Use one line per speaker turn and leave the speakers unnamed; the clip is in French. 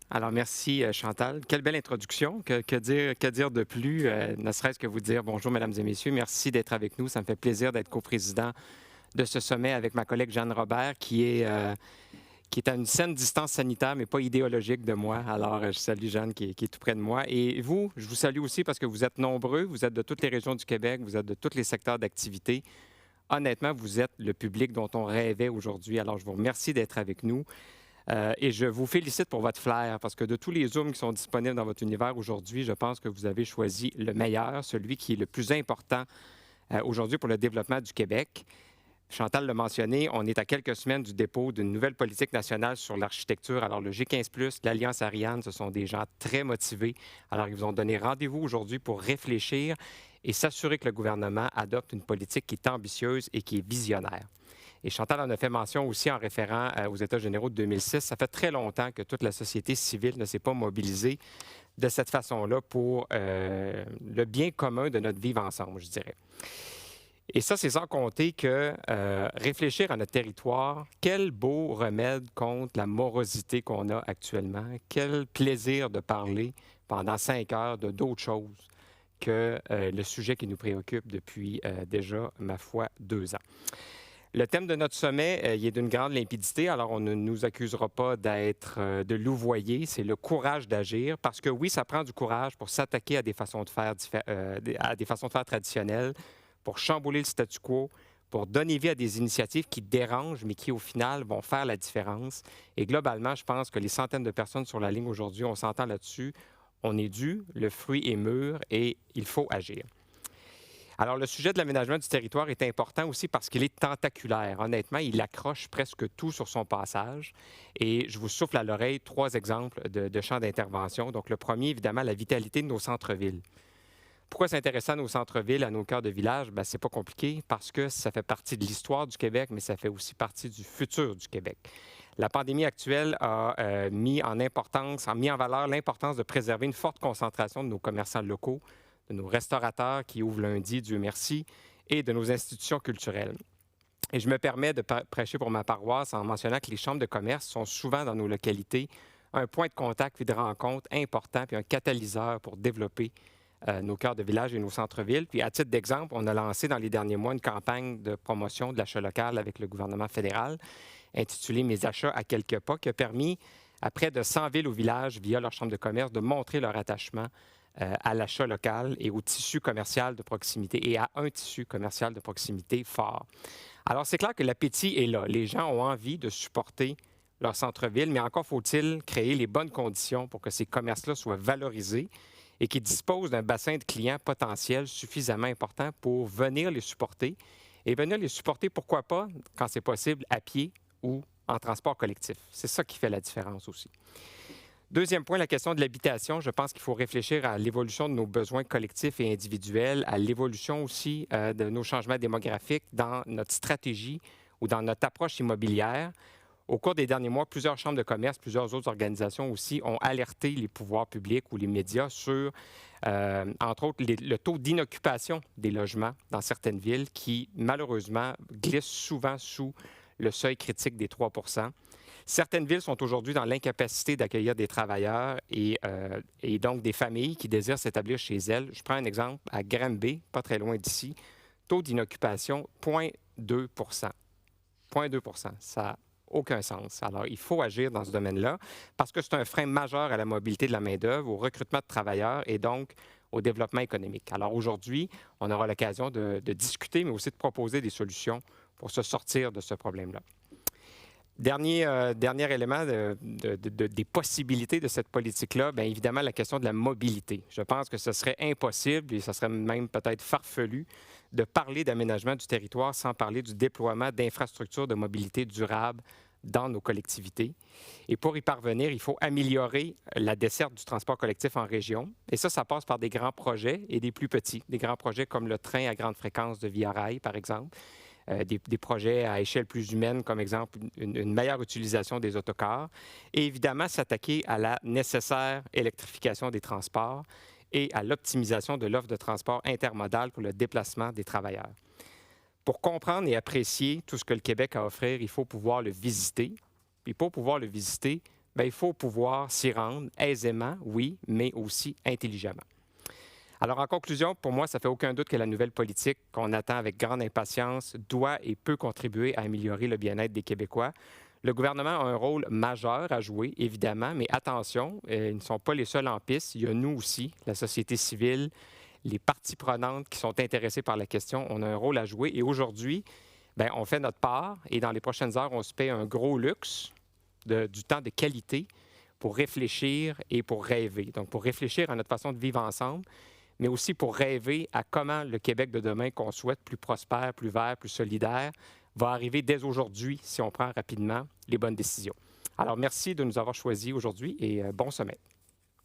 Alors, merci Chantal. Quelle belle introduction. Que dire de plus, ne serait-ce que vous dire bonjour, mesdames et messieurs. Merci d'être avec nous. Ça me fait plaisir d'être coprésident de ce sommet avec ma collègue Jeanne Robert, qui est à une saine distance sanitaire, mais pas idéologique de moi. Alors, je salue Jeanne qui est tout près de moi. Et vous, je vous salue aussi parce que vous êtes nombreux. Vous êtes de toutes les régions du Québec. Vous êtes de tous les secteurs d'activité. Honnêtement, vous êtes le public dont on rêvait aujourd'hui. Alors, je vous remercie d'être avec nous. Et je vous félicite pour votre flair parce que de tous les Zooms qui sont disponibles dans votre univers aujourd'hui, je pense que vous avez choisi le meilleur, celui qui est le plus important aujourd'hui pour le développement du Québec. Chantal l'a mentionné, on est à quelques semaines du dépôt d'une nouvelle politique nationale sur l'architecture. Alors, le G15+, l'Alliance Ariane, ce sont des gens très motivés. Alors, ils vous ont donné rendez-vous aujourd'hui pour réfléchir et s'assurer que le gouvernement adopte une politique qui est ambitieuse et qui est visionnaire. Et Chantal en a fait mention aussi en référant aux États généraux de 2006. Ça fait très longtemps que toute la société civile ne s'est pas mobilisée de cette façon-là pour le bien commun de notre vivre ensemble, je dirais. Et ça, c'est sans compter que réfléchir à notre territoire, quel beau remède contre la morosité qu'on a actuellement. Quel plaisir de parler pendant 5 heures de d'autres choses que le sujet qui nous préoccupe depuis déjà, ma foi, 2 ans. Le thème de notre sommet, il est d'une grande limpidité, alors on ne nous accusera pas d'être de louvoyer, c'est le courage d'agir, parce que oui, ça prend du courage pour s'attaquer à des façons de faire, à des façons de faire traditionnelles, pour chambouler le statu quo, pour donner vie à des initiatives qui dérangent, mais qui, au final, vont faire la différence. Et globalement, je pense que les centaines de personnes sur la ligne aujourd'hui, on s'entend là-dessus, on est dû, le fruit est mûr et il faut agir. Alors, le sujet de l'aménagement du territoire est important aussi parce qu'il est tentaculaire. Honnêtement, il accroche presque tout sur son passage. Et je vous souffle à l'oreille 3 exemples de champs d'intervention. Donc, le premier, évidemment, la vitalité de nos centres-villes. Pourquoi s'intéresser à nos centres-villes, à nos cœurs de village? Bien, c'est pas compliqué parce que ça fait partie de l'histoire du Québec, mais ça fait aussi partie du futur du Québec. La pandémie actuelle a mis en valeur l'importance de préserver une forte concentration de nos commerçants locaux, de nos restaurateurs qui ouvrent lundi, Dieu merci, et de nos institutions culturelles. Et je me permets de prêcher pour ma paroisse en mentionnant que les chambres de commerce sont souvent dans nos localités un point de contact et de rencontre important, puis un catalyseur pour développer nos cœurs de village et nos centres-villes. Puis, à titre d'exemple, on a lancé dans les derniers mois une campagne de promotion de l'achat local avec le gouvernement fédéral, intitulée Mes achats à quelques pas, qui a permis à près de 100 villes ou villages, via leur chambre de commerce, de montrer leur attachement à l'achat local et au tissu commercial de proximité et à un tissu commercial de proximité fort. Alors, c'est clair que l'appétit est là. Les gens ont envie de supporter leur centre-ville, mais encore faut-il créer les bonnes conditions pour que ces commerces-là soient valorisés et qu'ils disposent d'un bassin de clients potentiels suffisamment important pour venir les supporter. Et venir les supporter, pourquoi pas, quand c'est possible, à pied ou en transport collectif. C'est ça qui fait la différence aussi. Deuxième point, la question de l'habitation. Je pense qu'il faut réfléchir à l'évolution de nos besoins collectifs et individuels, à l'évolution aussi de nos changements démographiques dans notre stratégie ou dans notre approche immobilière. Au cours des derniers mois, plusieurs chambres de commerce, plusieurs autres organisations aussi ont alerté les pouvoirs publics ou les médias sur, entre autres, le taux d'inoccupation des logements dans certaines villes qui, malheureusement, glissent souvent sous le seuil critique des 3 %. Certaines villes sont aujourd'hui dans l'incapacité d'accueillir des travailleurs et donc des familles qui désirent s'établir chez elles. Je prends un exemple à Granby, pas très loin d'ici, taux d'inoccupation 0,2 %. 0,2 %. Ça n'a aucun sens. Alors, il faut agir dans ce domaine-là parce que c'est un frein majeur à la mobilité de la main-d'œuvre, au recrutement de travailleurs et donc au développement économique. Alors aujourd'hui, on aura l'occasion de discuter, mais aussi de proposer des solutions pour se sortir de ce problème-là. Dernier élément des possibilités de cette politique-là, bien évidemment, la question de la mobilité. Je pense que ce serait impossible et ce serait même peut-être farfelu de parler d'aménagement du territoire sans parler du déploiement d'infrastructures de mobilité durable dans nos collectivités. Et pour y parvenir, il faut améliorer la desserte du transport collectif en région. Et ça passe par des grands projets et des plus petits. Des grands projets comme le train à grande fréquence de Via Rail, par exemple. Des projets à échelle plus humaine, comme exemple une meilleure utilisation des autocars, et évidemment s'attaquer à la nécessaire électrification des transports et à l'optimisation de l'offre de transport intermodal pour le déplacement des travailleurs. Pour comprendre et apprécier tout ce que le Québec a à offrir, il faut pouvoir le visiter. Puis pour pouvoir le visiter, bien, il faut pouvoir s'y rendre aisément, oui, mais aussi intelligemment. Alors, en conclusion, pour moi, ça ne fait aucun doute que la nouvelle politique qu'on attend avec grande impatience doit et peut contribuer à améliorer le bien-être des Québécois. Le gouvernement a un rôle majeur à jouer, évidemment, mais attention, ils ne sont pas les seuls en piste. Il y a nous aussi, la société civile, les parties prenantes qui sont intéressées par la question. On a un rôle à jouer et aujourd'hui, bien, on fait notre part et dans les prochaines heures, on se paie un gros luxe du temps de qualité pour réfléchir et pour rêver. Donc, pour réfléchir à notre façon de vivre ensemble, mais aussi pour rêver à comment le Québec de demain qu'on souhaite, plus prospère, plus vert, plus solidaire, va arriver dès aujourd'hui si on prend rapidement les bonnes décisions. Alors, merci de nous avoir choisis aujourd'hui et bon sommet.